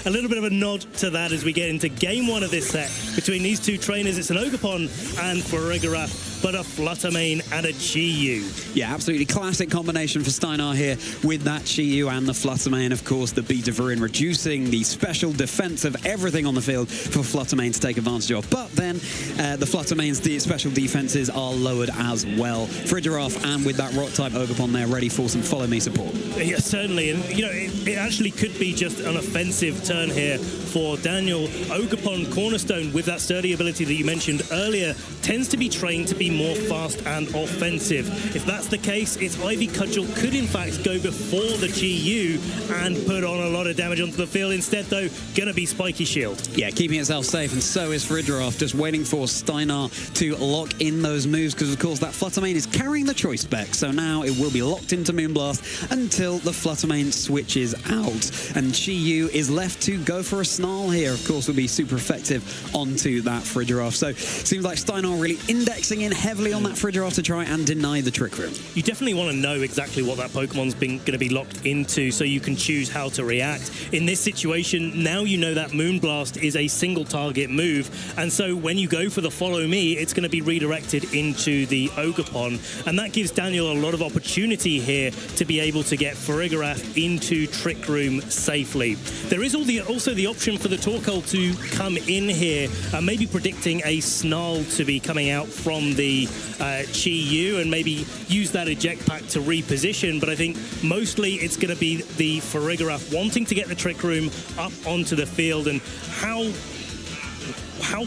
a little bit of a nod to that as we get into game one of this set between these two trainers. It's an Ogerpon and Farigiraf, but a Fluttermane and a Chi-Yu. Yeah, absolutely classic combination for Steinar here with that Chi-Yu and the Fluttermane. Of course, the Beta Varin reducing the special defense of everything on the field for Fluttermane to take advantage of. But then the Fluttermane's special defenses are lowered as well. Farigiraf and with that Rock-type Ogerpon there ready for some follow-me support. Yeah, certainly. And, you know, it actually could be just an offensive turn here for Daniel. Ogerpon Cornerstone, with that sturdy ability that you mentioned earlier, tends to be trained to be more fast and offensive. If that's the case, its Ivy Cudgel could in fact go before the Chi-Yu and put on a lot of damage onto the field. Instead, though, gonna be Spiky Shield. Yeah, keeping itself safe, and so is Farigiraf, just waiting for Steinar to lock in those moves, because of course that Fluttermane is carrying the choice spec, so now it will be locked into Moonblast until the Fluttermane switches out. And Chi-Yu is left to go for a Snarl here, of course, will be super effective onto that Farigiraf. So seems like Steinar really indexing in heavily on that Farigiraf to try and deny the Trick Room. You definitely want to know exactly what that Pokemon's going to be locked into so you can choose how to react. In this situation, now you know that Moonblast is a single target move, and so when you go for the Follow Me, it's going to be redirected into the Ogerpon, and that gives Daniel a lot of opportunity here to be able to get Farigiraf into Trick Room safely. There is also the option for the Torkoal to come in here, maybe predicting a Snarl to be coming out from the Chi-Yu and maybe use that eject pack to reposition, but I think mostly it's going to be the Farigiraf wanting to get the Trick Room up onto the field, and how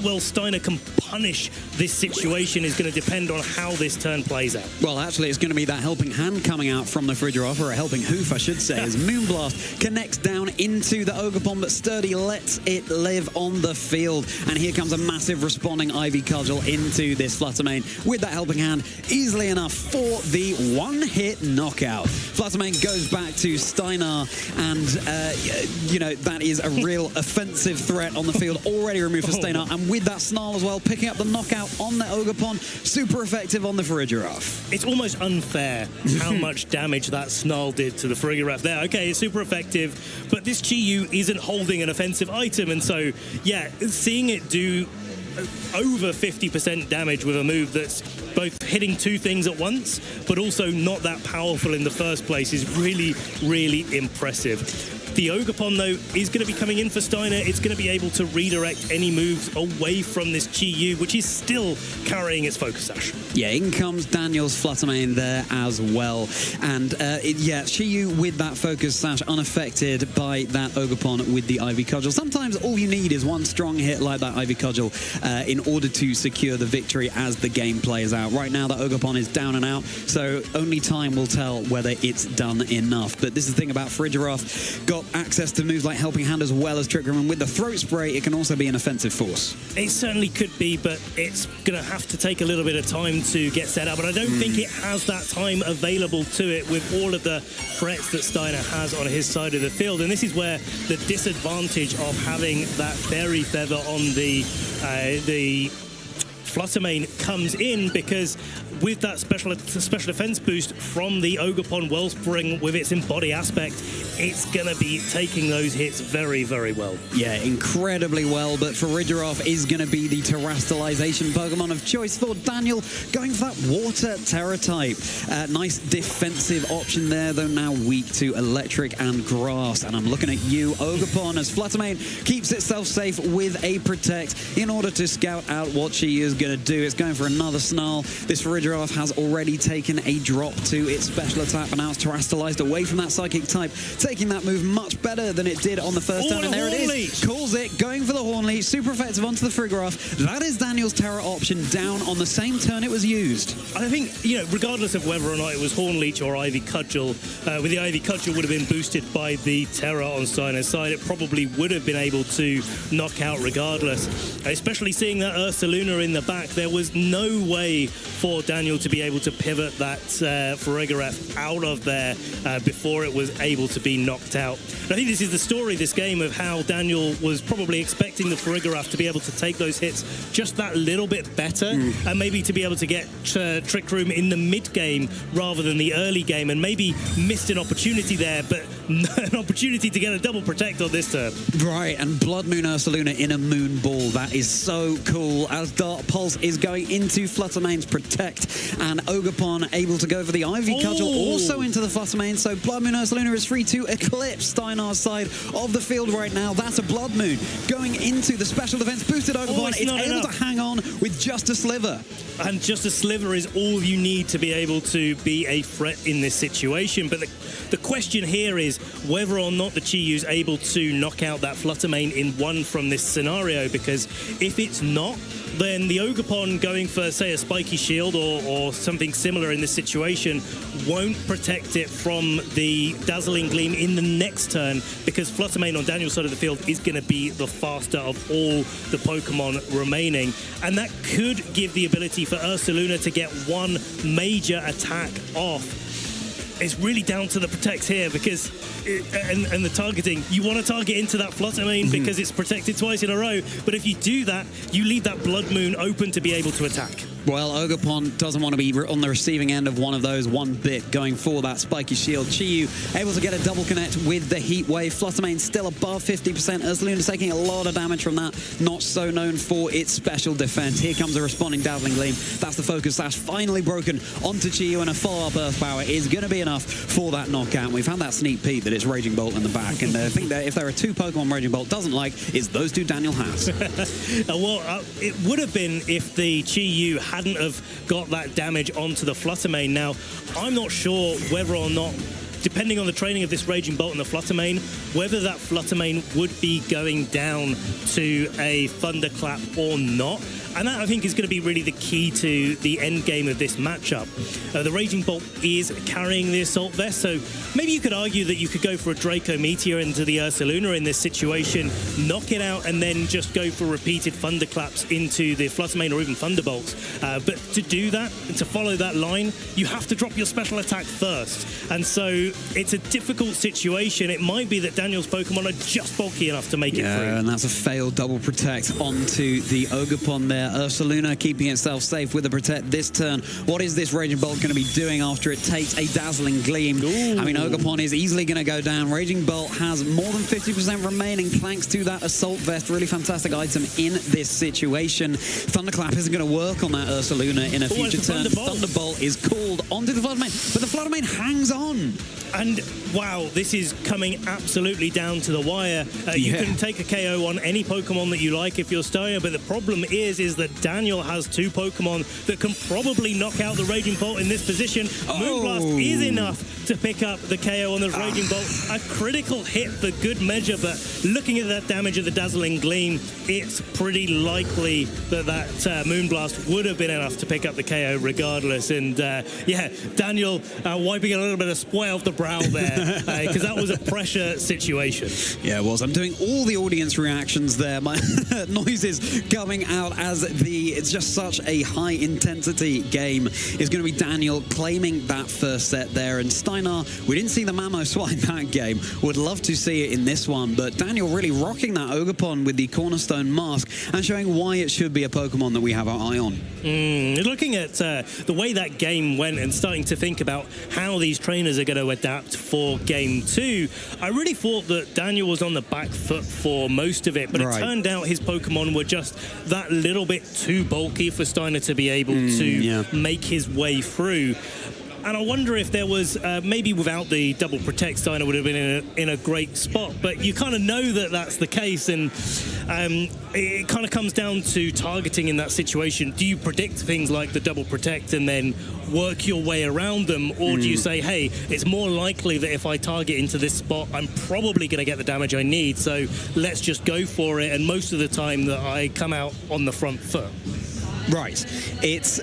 well Steinar can punish this situation is going to depend on how this turn plays out. Well, actually, it's going to be that helping hand coming out from the Farigiraf, or a helping hoof, I should say, as Moonblast connects down into the Ogerpon, but Sturdy lets it live on the field. And here comes a massive responding Ivy Cudgel into this Fluttermane with that helping hand, easily enough for the one-hit knockout. Fluttermane goes back to Steinar, and, you know, that is a real offensive threat on the field, already removed for Steinar. And with that Snarl as well, picking up the knockout on the Ogerpon, super effective on the Farigiraf. It's almost unfair how much damage that Snarl did to the Farigiraf there. Okay, it's super effective, but this Chi-Yu isn't holding an offensive item, and so, yeah, seeing it do over 50% damage with a move that's both hitting two things at once, but also not that powerful in the first place is really, really impressive. The Ogerpon, though, is going to be coming in for Steinar. It's going to be able to redirect any moves away from this Chi-Yu, which is still carrying its Focus Sash. Yeah, in comes Daniel's Fluttermane there as well. And, yeah, Chi-Yu with that Focus Sash, unaffected by that Ogerpon with the Ivy Cudgel. Sometimes all you need is one strong hit like that Ivy Cudgel in order to secure the victory as the game plays out. Right now, the Ogerpon is down and out, so only time will tell whether it's done enough. But this is the thing about Farigiraf. Got access to moves like Helping Hand as well as Trick Room, and with the Throat Spray, it can also be an offensive force. It certainly could be, but it's going to have to take a little bit of time to get set up, and I don't think it has that time available to it with all of the threats that Steinar has on his side of the field, and this is where the disadvantage of having that Fairy Feather on the Fluttermane comes in, because with that special defense boost from the Ogerpon Wellspring with its Embody aspect, it's going to be taking those hits very, very well. Yeah, incredibly well, but Farigiraf is going to be the terrestrialization Pokemon of choice for Daniel, going for that Water Terra type. Nice defensive option there, though now weak to Electric and Grass. And I'm looking at you, Ogerpon, as Fluttermane keeps itself safe with a Protect in order to scout out what she is going to do. It's going for another Snarl. This Farigiraf has already taken a drop to its special attack, but now it's terrestrialized away from that Psychic type, taking that move much better than it did on the first turn, and there it is. Calls it, going for the Horn Leech, super effective onto the Farigiraf. That is Daniel's Terra option down on the same turn it was used. I think, you know, regardless of whether or not it was Horn Leech or Ivy Cudgel, with the Ivy Cudgel would have been boosted by the Terra on Steinar's side, it probably would have been able to knock out regardless. Especially seeing that Ursaluna in the back, there was no way for Daniel to be able to pivot that Farigiraf out of there before it was able to be knocked out. And I think this is the story, this game, of how Daniel was probably expecting the Farigiraf to be able to take those hits just that little bit better, and maybe to be able to get Trick Room in the mid-game rather than the early game, and maybe missed an opportunity there, but an opportunity to get a double protect on this turn. Right, and Blood Moon Ursaluna in a Moon Ball. That is so cool. As Dark Pulse is going into Fluttermane's Protect, and Ogerpon able to go for the Ivy Cudgel also into the Fluttermane. So Blood Moon Ursaluna is free to eclipse Steinar's side of the field right now. That's a Blood Moon going into the special defense boosted Ogerpon. It's able to hang on with just a sliver. And just a sliver is all you need to be able to be a threat in this situation. But the question here is whether or not the Chi-Yu's able to knock out that Fluttermane in one from this scenario, because if it's not, then the Ogerpon going for, say, a spiky shield or something similar in this situation won't protect it from the Dazzling Gleam in the next turn, because Fluttermane on Daniel's side of the field is going to be the faster of all the Pokemon remaining. And that could give the ability for Ursaluna to get one major attack off. It's really down to the protects here, because and the targeting. You want to target into that Fluttermane because it's protected twice in a row, but if you do that, you leave that Blood Moon open to be able to attack. Well, Ogerpon doesn't want to be on the receiving end of one of those one bit, going for that spiky shield. Chi-Yu able to get a double connect with the Heat Wave. Fluttermane still above 50%. Ursaluna taking a lot of damage from that. Not so known for its special defense. Here comes a responding Dazzling Gleam. That's the focus slash finally broken onto Chi-Yu, and a follow-up Earth Power is going to be enough for that knockout. We've had that sneak peek that it's Raging Bolt in the back, and I think that if there are two Pokemon Raging Bolt doesn't like, it's those two Daniel has. It would have been if the Chi-Yu hadn't have got that damage onto the Fluttermane. Now, I'm not sure whether or not, depending on the training of this Raging Bolt and the Fluttermane, whether that Fluttermane would be going down to a Thunderclap or not. And that, I think, is going to be really the key to the end game of this matchup. The Raging Bolt is carrying the Assault Vest, so maybe you could argue that you could go for a Draco Meteor into the Ursaluna in this situation, knock it out, and then just go for repeated Thunderclaps into the Fluttermane or even Thunderbolts. But to do that, and to follow that line, you have to drop your special attack first. And so it's a difficult situation. It might be that Daniel's Pokemon are just bulky enough to make it through. And that's a failed double protect onto the Ogerpon there. Ursaluna keeping itself safe with the protect this turn. What is this Raging Bolt going to be doing after it takes a Dazzling Gleam? Ooh. I mean, Ogerpon is easily going to go down. Raging Bolt has more than 50% remaining thanks to that Assault Vest. Really fantastic item in this situation. Thunderclap isn't going to work on that Ursaluna in a future turn. Thunderbolt is called onto the Fluttermane, but the Fluttermane hangs on. And wow, this is coming absolutely down to the wire. You can take a KO on any Pokemon that you like if you're Steinar, but the problem is that Daniel has two Pokemon that can probably knock out the Raging Bolt in this position. Moonblast is enough to pick up the KO on the Raging Bolt. A critical hit for good measure, but looking at that damage of the Dazzling Gleam, it's pretty likely that Moonblast would have been enough to pick up the KO regardless. And Daniel wiping a little bit of spoil off the brow there, because that was a pressure situation. Yeah, it was. I'm doing all the audience reactions there. My noises coming out as it's just such a high intensity game. Is going to be Daniel claiming that first set there, and Steinar, we didn't see the Mamoswine in that game. Would love to see it in this one, but Daniel really rocking that Ogerpon with the Cornerstone Mask and showing why it should be a Pokemon that we have our eye on. Looking at the way that game went and starting to think about how these trainers are going to adapt for Game 2, I really thought that Daniel was on the back foot for most of it, but it turned out his Pokemon were just that little bit too bulky for Steinar to be able to make his way through. And I wonder if there was, maybe without the double protect, Steinar would have been in a great spot. But you kind of know that that's the case. And it kind of comes down to targeting in that situation. Do you predict things like the double protect and then work your way around them? Or do you say, hey, it's more likely that if I target into this spot, I'm probably going to get the damage I need. So let's just go for it. And most of the time that I come out on the front foot. Right. It's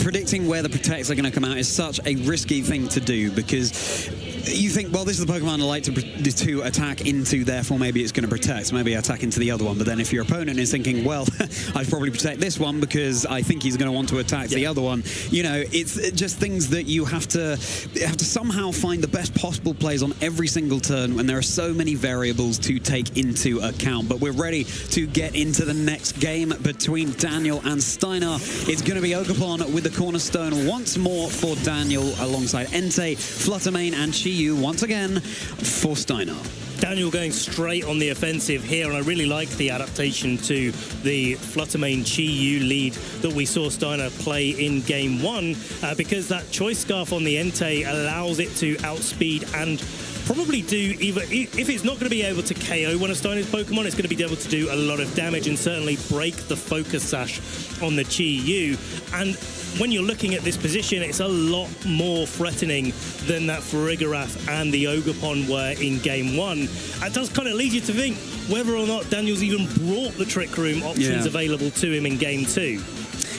predicting where the protects are going to come out is such a risky thing to do, because you think, well, this is the Pokemon I like to attack into, therefore maybe it's going to protect, maybe attack into the other one. But then if your opponent is thinking, well, I'd probably protect this one because I think he's going to want to attack the other one, you know, it's just things that you have to somehow find the best possible plays on every single turn when there are so many variables to take into account. But we're ready to get into the next game between Daniel and Steinar. It's going to be Ogerpon with the Cornerstone once more for Daniel alongside Entei, Fluttermane and Chi Chi-Yu once again for Steinar. Daniel going straight on the offensive here, and I really like the adaptation to the Fluttermane Chi-Yu lead that we saw Steinar play in Game 1, because that Choice Scarf on the Entei allows it to outspeed and probably do either, if it's not going to be able to KO one of Steinar's Pokemon, it's going to be able to do a lot of damage and certainly break the Focus Sash on the Chi-Yu. And when you're looking at this position, it's a lot more threatening than that Farigiraf and the Ogerpon were in Game 1. It does kind of lead you to think whether or not Daniel's even brought the Trick Room options available to him in Game 2.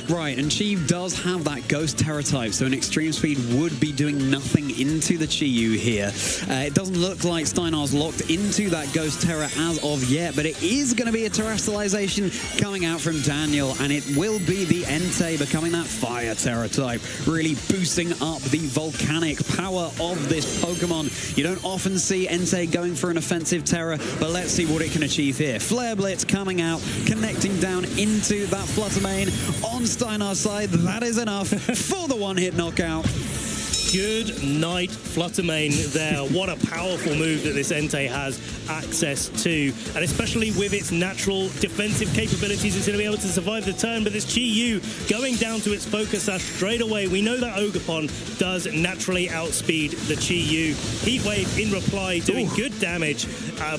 Right, and Chi does have that Ghost Terra type, so an Extreme Speed would be doing nothing into the Chi-Yu here. It doesn't look like Steinar's locked into that Ghost Terra as of yet, but it is going to be a Terrestrialization coming out from Daniel, and it will be the Entei becoming that Fire Terra type, really boosting up the volcanic power of this Pokemon. You don't often see Entei going for an offensive Terra, but let's see what it can achieve here. Flare Blitz coming out, connecting down into that Fluttermane on Steinar's side. That is enough for the one-hit knockout. Good night, Fluttermane there. What a powerful move that this Entei has access to. And especially with its natural defensive capabilities, it's going to be able to survive the turn. But this Chi-Yu going down to its Focus Sash straight away. We know that Ogerpon does naturally outspeed the Chi-Yu. Heat Wave in reply doing good damage.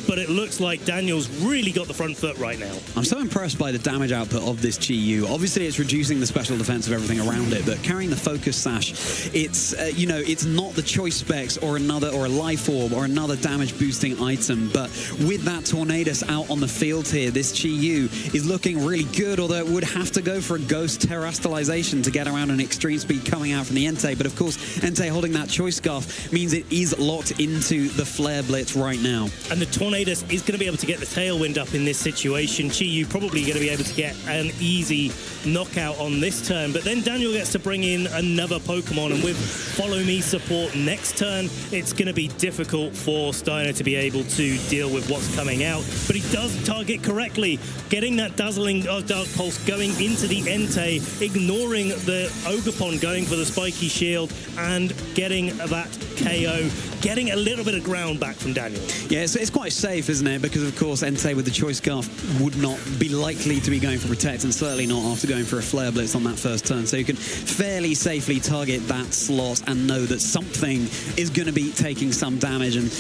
But it looks like Daniel's really got the front foot right now. I'm so impressed by the damage output of this Chi-Yu. Obviously, it's reducing the special defense of everything around it, but carrying the Focus Sash, it's you know, it's not the Choice Specs or a Life Orb or another damage boosting item, but with that Tornadus out on the field here, this Chi-Yu is looking really good, although it would have to go for a Ghost Terrestrialization to get around an Extreme Speed coming out from the Entei. But of course, Entei holding that Choice Scarf means it is locked into the Flare Blitz right now. And the Tornadus is going to be able to get the Tailwind up in this situation. Chi-Yu probably going to be able to get an easy knockout on this turn, but then Daniel gets to bring in another Pokemon, and with Follow Me support next turn, it's going to be difficult for Steinar to be able to deal with what's coming out. But he does target correctly, getting that Dazzling Dark Pulse going into the Entei, ignoring the Ogerpon going for the Spiky Shield, and getting that KO, getting a little bit of ground back from Daniel. Yeah, it's quite safe, isn't it? Because, of course, Entei with the Choice Scarf would not be likely to be going for Protect, and certainly not after going for a Flare Blitz on that first turn. So you can fairly safely target that slot and know that something is going to be taking some damage. And,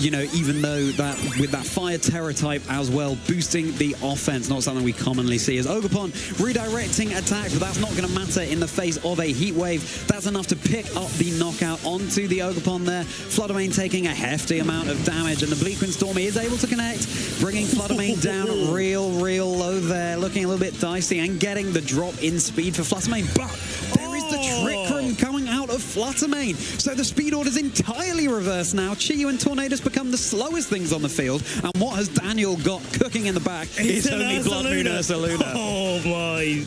you know, even though that with that Fire Terra type as well, boosting the offense, not something we commonly see, as Ogerpon redirecting attack, but that's not going to matter in the face of a Heat Wave. That's enough to pick up the knockout onto the Ogerpon there. Fluttermane taking a hefty amount of damage, and the Bleakwind Stormy is able to connect, bringing Fluttermane down real low there, looking a little bit dicey, and getting the drop in speed for Fluttermane. But there is the Trick Room coming out of Fluttermane. So the speed order is entirely reversed now. Chi-Yu and Tornadus become the slowest things on the field, and what has Daniel got cooking in the back is only Blood Moon Ursaluna. Oh my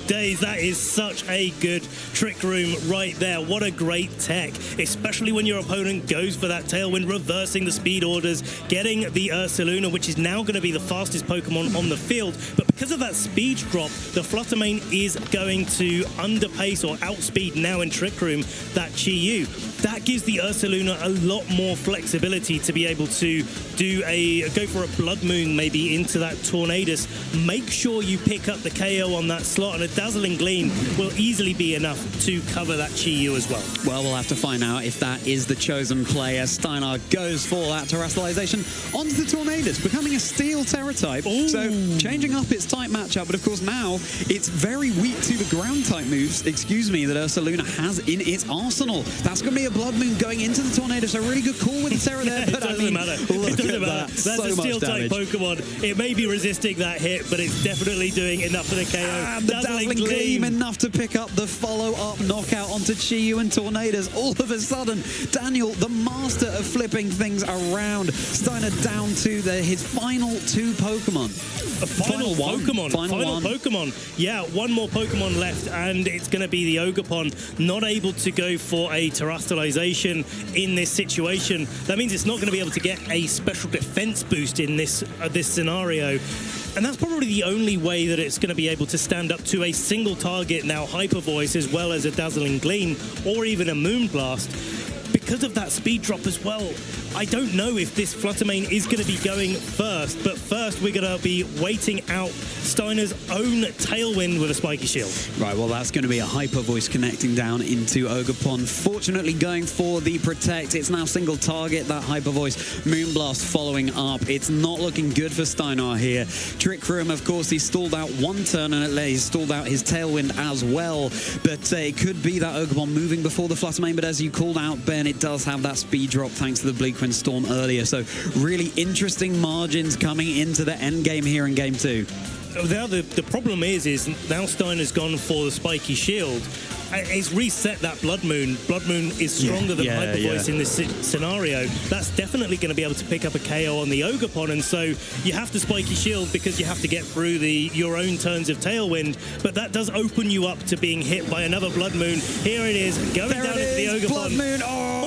days, that is such a good Trick Room right there. What a great tech, especially when your opponent goes for that Tailwind, reversing the speed orders, getting the Ursaluna, which is now going to be the fastest Pokemon on the field. But because of that speed drop, the Fluttermane is going to underpace or outspeed now in Trick Room that Chi-Yu. That gives the Ursaluna a lot more flexibility to be able to go for a Blood Moon maybe into that Tornadus. Make sure you pick up the KO on that slot, and a Dazzling Gleam will easily be enough to cover that Chi-Yu as well. Well, we'll have to find out if that is the chosen player. Steinar goes for that Terrestrialization onto the Tornadus, becoming a Steel Terra type. Ooh. So changing up its type matchup, but of course now it's very weak to the ground type moves, that Ursaluna has in its arsenal. That's going to be a Blood Moon going into the Tornadus. A really good call with the Terra there, but it doesn't matter. It doesn't matter. That's so a Steel type Pokemon. It may be resisting that hit, but it's definitely doing enough for the KO. And the Dazzling Gleam enough to pick up the follow-up knockout onto Chi-Yu and Tornadus. All of a sudden, Daniel, the master of flipping things around, Steinar down to his final two Pokemon. Final Pokemon. Yeah, one more Pokemon left, and it's going to be the Ogerpon, not able to go for a Terrestrialization in this situation. That means it's not going to be able to get a special defense boost in this scenario. And that's probably the only way that it's going to be able to stand up to a single target now, Hyper Voice, as well as a Dazzling Gleam, or even a Moonblast. because of that speed drop as well, I don't know if this Fluttermane is going to be going first, but first we're going to be waiting out Steiner's own Tailwind with a spiky shield. Right, well, that's going to be a Hyper Voice connecting down into Ogerpon. Fortunately, going for the Protect. It's now single target, that Hyper Voice. Moonblast following up. It's not looking good for Steinar here. Trick Room, of course, he stalled out one turn, and he's stalled out his Tailwind as well. But it could be that Ogerpon moving before the Fluttermane, but as you called out, Ben, it does have that speed drop thanks to the Bleakwind Storm earlier. So really interesting margins coming into the end game here in game 2. Now the problem is now Steiner's gone for the spiky shield. It's reset that Blood Moon. Blood Moon is stronger than Hyper Voice in this scenario. That's definitely going to be able to pick up a KO on the Ogerpon, and so you have to spiky shield because you have to get through your own turns of Tailwind, but that does open you up to being hit by another Blood Moon. Here it is, going down into the Ogerpon. Blood Moon.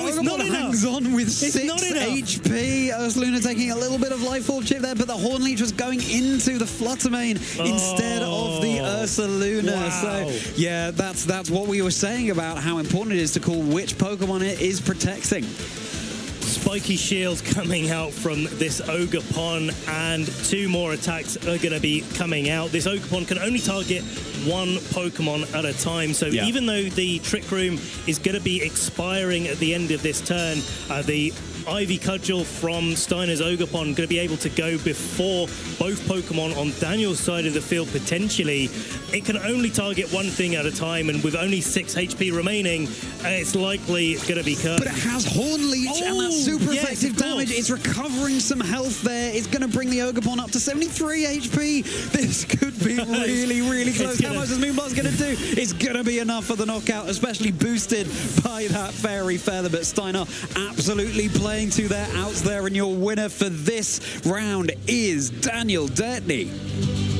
It's not enough. Hangs on with 6 HP. Ursaluna taking a little bit of life orb chip there, but the Horn Leech was going into the Fluttermane instead of the Ursaluna. Wow. So yeah, that's what we were saying about how important it is to call which Pokemon it is protecting. Spiky shield coming out from this Ogerpon, and 2 more attacks are going to be coming out. This Ogerpon can only target 1 Pokemon at a time, so even though the Trick Room is going to be expiring at the end of this turn, the Ivy Cudgel from Steiner's Ogerpon going to be able to go before both Pokemon on Daniel's side of the field potentially. It can only target 1 thing at a time, and with only 6 HP remaining, it's likely going to be cut. But it has Horn Leech, and that's super effective damage. It's recovering some health there. It's going to bring the Ogerpon up to 73 HP. This could be really, really close. How much is Moonblast going to do? It's going to be enough for the knockout, especially boosted by that Fairy Feather. But Steinar absolutely playing to their outs there, and your winner for this round is Daniel Daaertni.